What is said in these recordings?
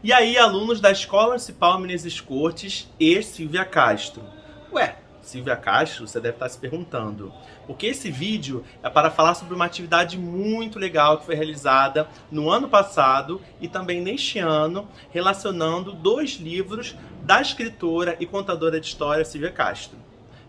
E aí, alunos da Escola Municipal Menezes Cortes e Silvia Castro. Ué, Silvia Castro, você deve estar se perguntando. Porque esse vídeo é para falar sobre uma atividade muito legal que foi realizada no ano passado e também neste ano, relacionando 2 livros da escritora e contadora de história Silvia Castro.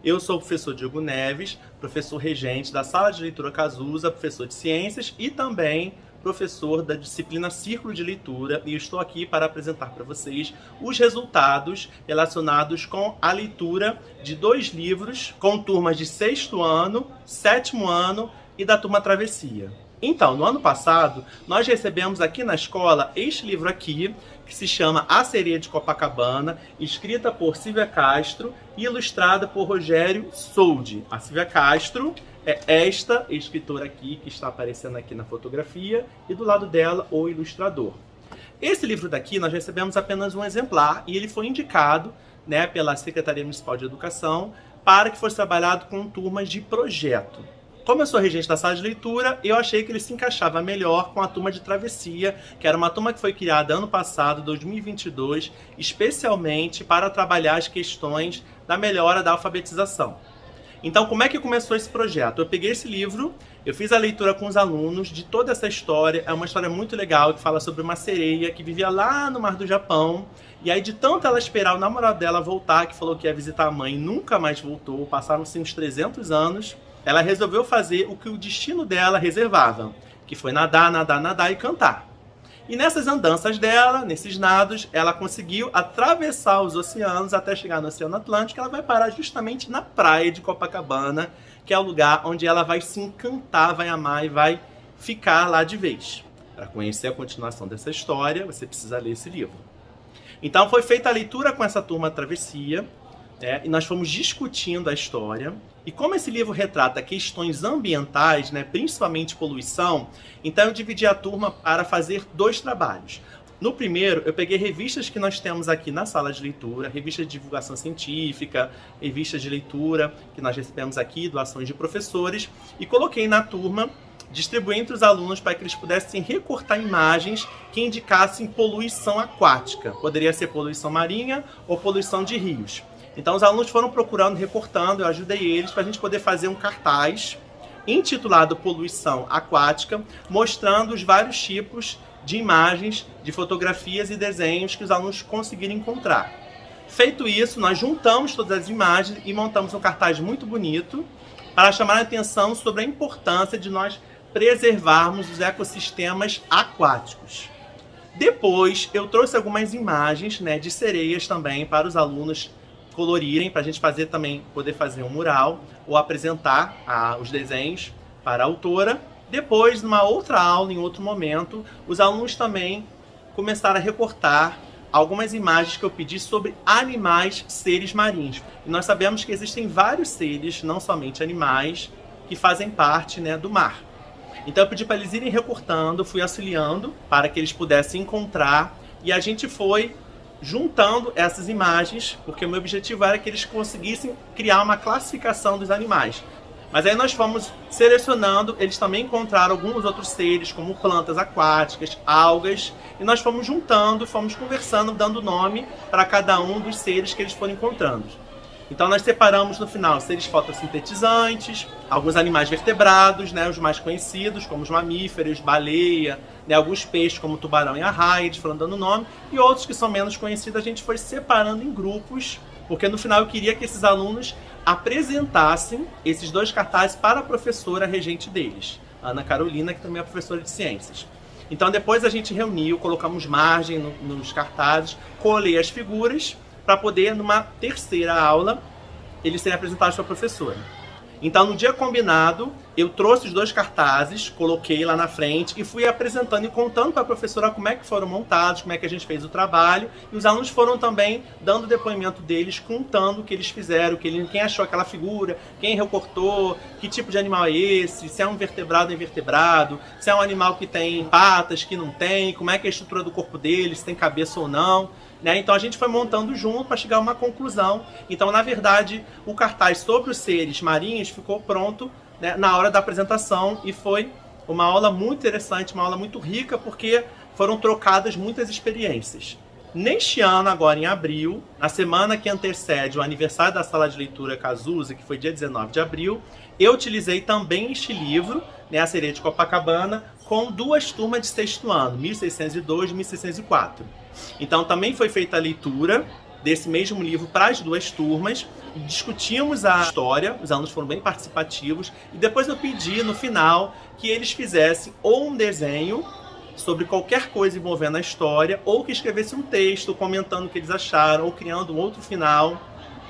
Eu sou o professor Diego Neves, professor regente da Sala de Leitura Cazuza, professor de Ciências e também professor da disciplina Círculo de Leitura, e estou aqui para apresentar para vocês os resultados relacionados com a leitura de 2 livros com turmas de 6º ano, 7º ano e da turma Travessia. Então, no ano passado, nós recebemos aqui na escola este livro aqui, que se chama A Sereia de Copacabana, escrita por Silvia Castro e ilustrada por Rogério Soldi. A Silvia Castro é esta escritora aqui, que está aparecendo aqui na fotografia, e do lado dela, o ilustrador. Esse livro daqui, nós recebemos apenas um exemplar, e ele foi indicado, né, pela Secretaria Municipal de Educação para que fosse trabalhado com turmas de projeto. Como eu sou regente da sala de leitura, eu achei que ele se encaixava melhor com a turma de Travessia, que era uma turma que foi criada ano passado, 2022, especialmente para trabalhar as questões da melhora da alfabetização. Então, como é que começou esse projeto? Eu peguei esse livro, eu fiz a leitura com os alunos de toda essa história. É uma história muito legal que fala sobre uma sereia que vivia lá no mar do Japão. E aí, de tanto ela esperar o namorado dela voltar, que falou que ia visitar a mãe e nunca mais voltou, passaram-se uns 300 anos, ela resolveu fazer o que o destino dela reservava, que foi nadar, nadar, nadar e cantar. E nessas andanças dela, nesses nados, ela conseguiu atravessar os oceanos até chegar no Oceano Atlântico. Ela vai parar justamente na praia de Copacabana, que é o lugar onde ela vai se encantar, vai amar e vai ficar lá de vez. Para conhecer a continuação dessa história, você precisa ler esse livro. Então foi feita a leitura com essa turma Travessia, e nós fomos discutindo a história. E como esse livro retrata questões ambientais, né, principalmente poluição, então eu dividi a turma para fazer 2 trabalhos. No primeiro, eu peguei revistas que nós temos aqui na sala de leitura, revistas de divulgação científica, revistas de leitura que nós recebemos aqui, doações de professores, e coloquei na turma, distribuí entre os alunos para que eles pudessem recortar imagens que indicassem poluição aquática. Poderia ser poluição marinha ou poluição de rios. Então os alunos foram procurando, recortando, eu ajudei eles para a gente poder fazer um cartaz intitulado Poluição Aquática, mostrando os vários tipos de imagens, de fotografias e desenhos que os alunos conseguiram encontrar. Feito isso, nós juntamos todas as imagens e montamos um cartaz muito bonito para chamar a atenção sobre a importância de nós preservarmos os ecossistemas aquáticos. Depois, eu trouxe algumas imagens, né, de sereias também para os alunos colorirem, para a gente fazer também, poder fazer um mural ou apresentar os desenhos para a autora. Depois, numa outra aula, em outro momento, os alunos também começaram a recortar algumas imagens que eu pedi sobre animais, seres marinhos. E nós sabemos que existem vários seres, não somente animais, que fazem parte, né, do mar. Então eu pedi para eles irem recortando, fui auxiliando para que eles pudessem encontrar, e a gente foi juntando essas imagens, porque o meu objetivo era que eles conseguissem criar uma classificação dos animais. Mas aí nós fomos selecionando, eles também encontraram alguns outros seres, como plantas aquáticas, algas, e nós fomos juntando, fomos conversando, dando nome para cada um dos seres que eles foram encontrando. Então nós separamos no final seres fotossintetizantes, alguns animais vertebrados, né, os mais conhecidos, como os mamíferos, baleia, né, alguns peixes como o tubarão e a raia, falando dando nome, e outros que são menos conhecidos a gente foi separando em grupos, porque no final eu queria que esses alunos apresentassem esses 2 cartazes para a professora regente deles, Ana Carolina, que também é professora de ciências. Então depois a gente reuniu, colocamos margem nos cartazes, colei as figuras, para poder, numa terceira aula, eles serem apresentados para a professora. Então, no dia combinado, eu trouxe os 2 cartazes, coloquei lá na frente e fui apresentando e contando para a professora como é que foram montados, como é que a gente fez o trabalho. E os alunos foram também dando o depoimento deles, contando o que eles fizeram, quem achou aquela figura, quem recortou, que tipo de animal é esse, se é um vertebrado ou invertebrado, se é um animal que tem patas, que não tem, como é que é a estrutura do corpo deles, se tem cabeça ou não. Né? Então a gente foi montando junto para chegar a uma conclusão. Então, na verdade, o cartaz sobre os seres marinhos ficou pronto, né, na hora da apresentação, e foi uma aula muito interessante, uma aula muito rica, porque foram trocadas muitas experiências. Neste ano, agora em abril, na semana que antecede o aniversário da Sala de Leitura Cazuza, que foi dia 19 de abril, eu utilizei também este livro, né, A Sereia de Copacabana, com 2 turmas de 6º ano, 1602 e 1604. Então também foi feita a leitura desse mesmo livro para as 2 turmas, discutimos a história, os alunos foram bem participativos, e depois eu pedi no final que eles fizessem ou um desenho sobre qualquer coisa envolvendo a história, ou que escrevessem um texto comentando o que eles acharam, ou criando um outro final,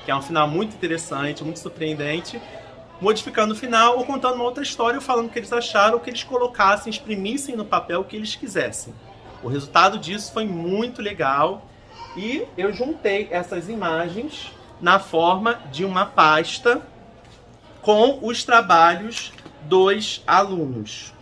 que é um final muito interessante, muito surpreendente, modificando o final, ou contando uma outra história, ou falando o que eles acharam, ou que eles colocassem, exprimissem no papel o que eles quisessem. O resultado disso foi muito legal, e eu juntei essas imagens na forma de uma pasta com os trabalhos dos alunos.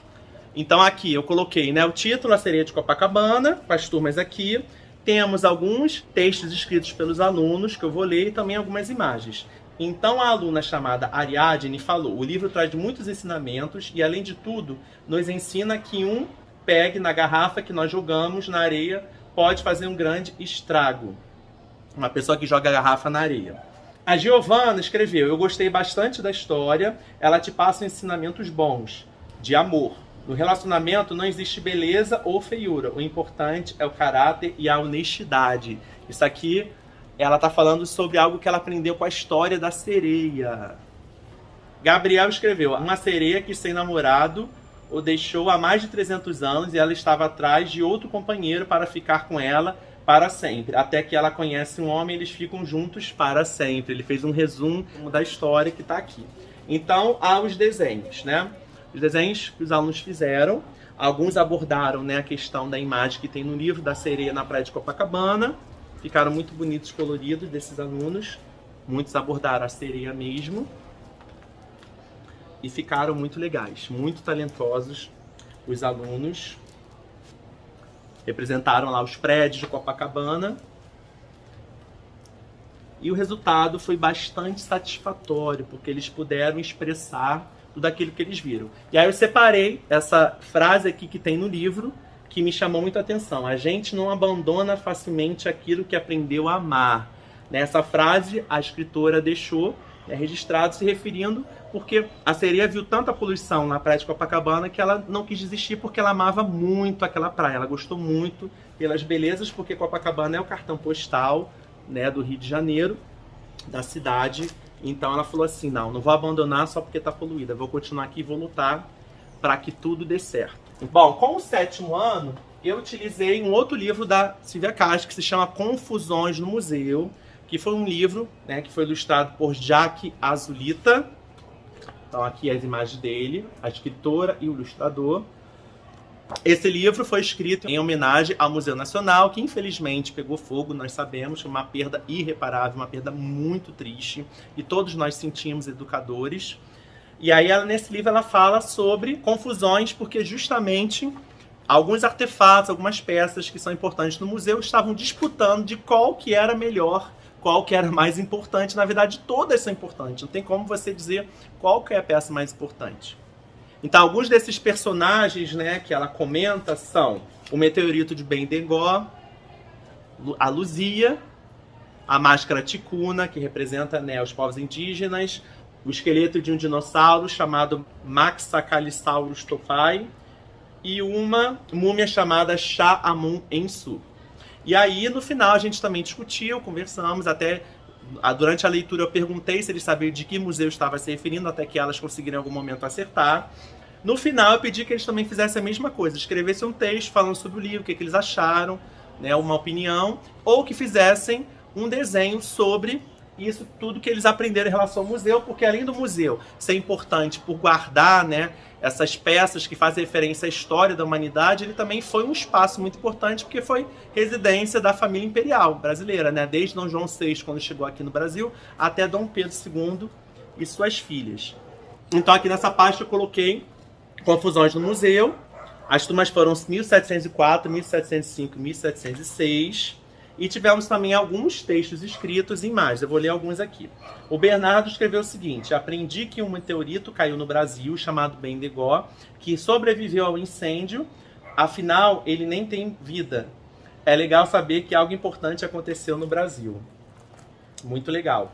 Então aqui eu coloquei, né, o título, A Sereia de Copacabana, com as turmas aqui. Temos alguns textos escritos pelos alunos, que eu vou ler, e também algumas imagens. Então a aluna chamada Ariadne falou: o livro traz muitos ensinamentos e, além de tudo, nos ensina que um pegue na garrafa que nós jogamos na areia pode fazer um grande estrago. Uma pessoa que joga a garrafa na areia. A Giovana escreveu: eu gostei bastante da história, ela te passa ensinamentos bons, de amor. No relacionamento não existe beleza ou feiura, o importante é o caráter e a honestidade. Isso aqui, ela está falando sobre algo que ela aprendeu com a história da sereia. Gabriel escreveu: uma sereia que sem namorado o deixou há mais de 300 anos e ela estava atrás de outro companheiro para ficar com ela para sempre. Até que ela conhece um homem e eles ficam juntos para sempre. Ele fez um resumo da história que está aqui. Então, há os desenhos, né? Os desenhos que os alunos fizeram, alguns abordaram, né, a questão da imagem que tem no livro da sereia na praia de Copacabana. Ficaram muito bonitos, coloridos desses alunos. Muitos abordaram a sereia mesmo. E ficaram muito legais, muito talentosos os alunos. Representaram lá os prédios de Copacabana. E o resultado foi bastante satisfatório, porque eles puderam expressar tudo aquilo que eles viram. E aí eu separei essa frase aqui que tem no livro, que me chamou muita atenção. A gente não abandona facilmente aquilo que aprendeu a amar. Nessa frase, a escritora deixou registrado, se referindo porque a sereia viu tanta poluição na praia de Copacabana que ela não quis desistir, porque ela amava muito aquela praia. Ela gostou muito pelas belezas, porque Copacabana é o cartão postal, né, do Rio de Janeiro, da cidade. Então ela falou assim: não vou abandonar só porque está poluída, vou continuar aqui e vou lutar para que tudo dê certo. Bom, com o 7º ano, eu utilizei um outro livro da Silvia Castro, que se chama Confusões no Museu, que foi um livro, né, que foi ilustrado por Jaque Azulita. Então aqui as imagens dele, a escritora e o ilustrador. Esse livro foi escrito em homenagem ao Museu Nacional, que infelizmente pegou fogo, nós sabemos, uma perda irreparável, uma perda muito triste, e todos nós sentimos, educadores. E aí nesse livro ela fala sobre confusões, porque justamente alguns artefatos, algumas peças que são importantes no museu estavam disputando de qual que era melhor, qual que era mais importante. Na verdade, todas são importantes, não tem como você dizer qual que é a peça mais importante. Então, alguns desses personagens, né, que ela comenta são o meteorito de Bendegó, a Luzia, a máscara ticuna, que representa, né, os povos indígenas, o esqueleto de um dinossauro chamado Maxacalisaurus topai e uma múmia chamada Sha'amun-Ensu. E aí, no final, a gente também discutiu, conversamos, até durante a leitura eu perguntei se eles sabiam de que museu estava se referindo, até que elas conseguiram em algum momento acertar. No final, eu pedi que eles também fizessem a mesma coisa, escrevessem um texto falando sobre o livro, o que eles acharam, né, uma opinião, ou que fizessem um desenho sobre isso tudo que eles aprenderam em relação ao museu, porque além do museu ser importante por guardar, né, essas peças que fazem referência à história da humanidade, ele também foi um espaço muito importante, porque foi residência da família imperial brasileira, né, desde Dom João VI, quando chegou aqui no Brasil, até Dom Pedro II e suas filhas. Então aqui nessa pasta eu coloquei Confusões no Museu. As turmas foram 1704, 1705 e 1706. E tivemos também alguns textos escritos em imagens. Eu vou ler alguns aqui. O Bernardo escreveu o seguinte: aprendi que um meteorito caiu no Brasil, chamado Bendegó, que sobreviveu ao incêndio, afinal ele nem tem vida. é legal saber que algo importante aconteceu no Brasil. Muito legal.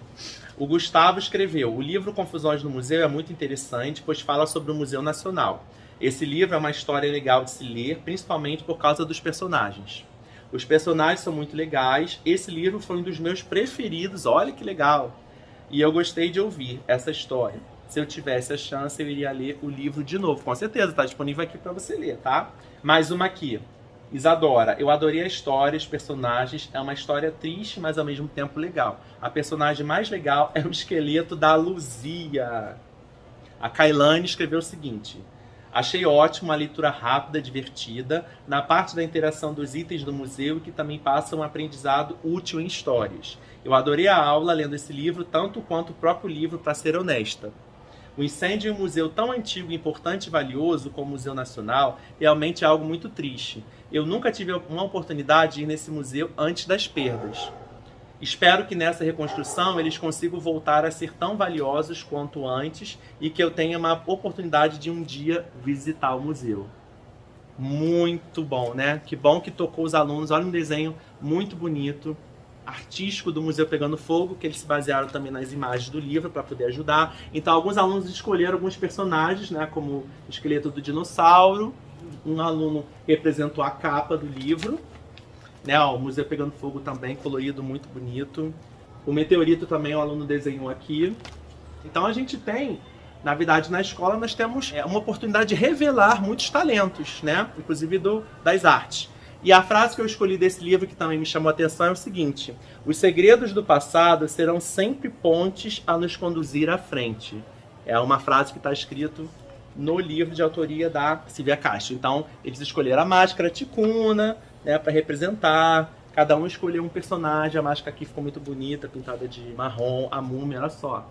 O Gustavo escreveu: o livro Confusões no Museu é muito interessante, pois fala sobre o Museu Nacional. Esse livro é uma história legal de se ler, principalmente por causa dos personagens. Os personagens são muito legais. Esse livro foi um dos meus preferidos, olha que legal. E eu gostei de ouvir essa história. Se eu tivesse a chance, eu iria ler o livro de novo. Com certeza, está disponível aqui para você ler, tá? Mais uma aqui. Isadora, eu adorei a história, os personagens. É uma história triste, mas ao mesmo tempo legal. A personagem mais legal é o esqueleto da Luzia. A Kailane escreveu o seguinte: achei ótimo, uma leitura rápida, divertida, na parte da interação dos itens do museu e que também passa um aprendizado útil em histórias. Eu adorei a aula lendo esse livro, tanto quanto o próprio livro, para ser honesta. O incêndio em um museu tão antigo, importante e valioso como o Museu Nacional realmente é algo muito triste. Eu nunca tive uma oportunidade de ir nesse museu antes das perdas. Espero que nessa reconstrução eles consigam voltar a ser tão valiosos quanto antes e que eu tenha uma oportunidade de um dia visitar o museu. Muito bom, né? Que bom que tocou os alunos. Olha um desenho muito bonito, artístico do Museu Pegando Fogo, que eles se basearam também nas imagens do livro para poder ajudar. Então alguns alunos escolheram alguns personagens, né? Como o esqueleto do dinossauro. Um aluno representou a capa do livro. Né, ó, o Museu Pegando Fogo também, colorido, muito bonito. O meteorito também o aluno desenhou aqui. Então a gente tem, na verdade, na escola nós temos uma oportunidade de revelar muitos talentos, né? Inclusive das artes. E a frase que eu escolhi desse livro, que também me chamou a atenção, é o seguinte: os segredos do passado serão sempre pontes a nos conduzir à frente. É uma frase que está escrito no livro de autoria da Silvia Castro. Então, eles escolheram a máscara ticuna, né, para representar. Cada um escolheu um personagem. A máscara aqui ficou muito bonita, pintada de marrom. A múmia, olha só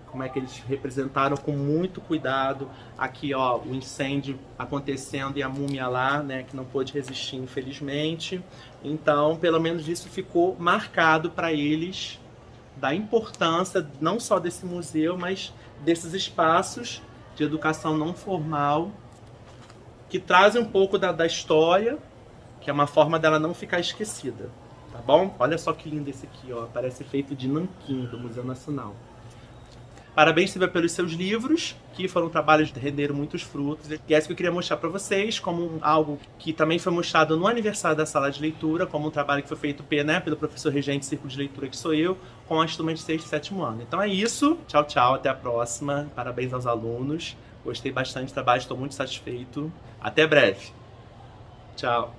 como é que eles representaram com muito cuidado. Aqui, ó, o incêndio acontecendo e a múmia lá, né, que não pôde resistir, infelizmente. Então, pelo menos isso ficou marcado para eles, da importância não só desse museu, mas desses espaços de educação não formal que trazem um pouco da história, que é uma forma dela não ficar esquecida, tá bom? Olha só que lindo esse aqui, ó, parece feito de nanquim, do Museu Nacional. Parabéns, Silvia, pelos seus livros, que foram trabalhos que renderam muitos frutos. E essa que eu queria mostrar para vocês, como algo que também foi mostrado no aniversário da sala de leitura, como um trabalho que foi feito pelo professor regente Círculo de Leitura, que sou eu, com as turmas de 6º e 7º ano. Então é isso. Tchau, tchau. Até a próxima. Parabéns aos alunos. Gostei bastante do trabalho, estou muito satisfeito. Até breve. Tchau.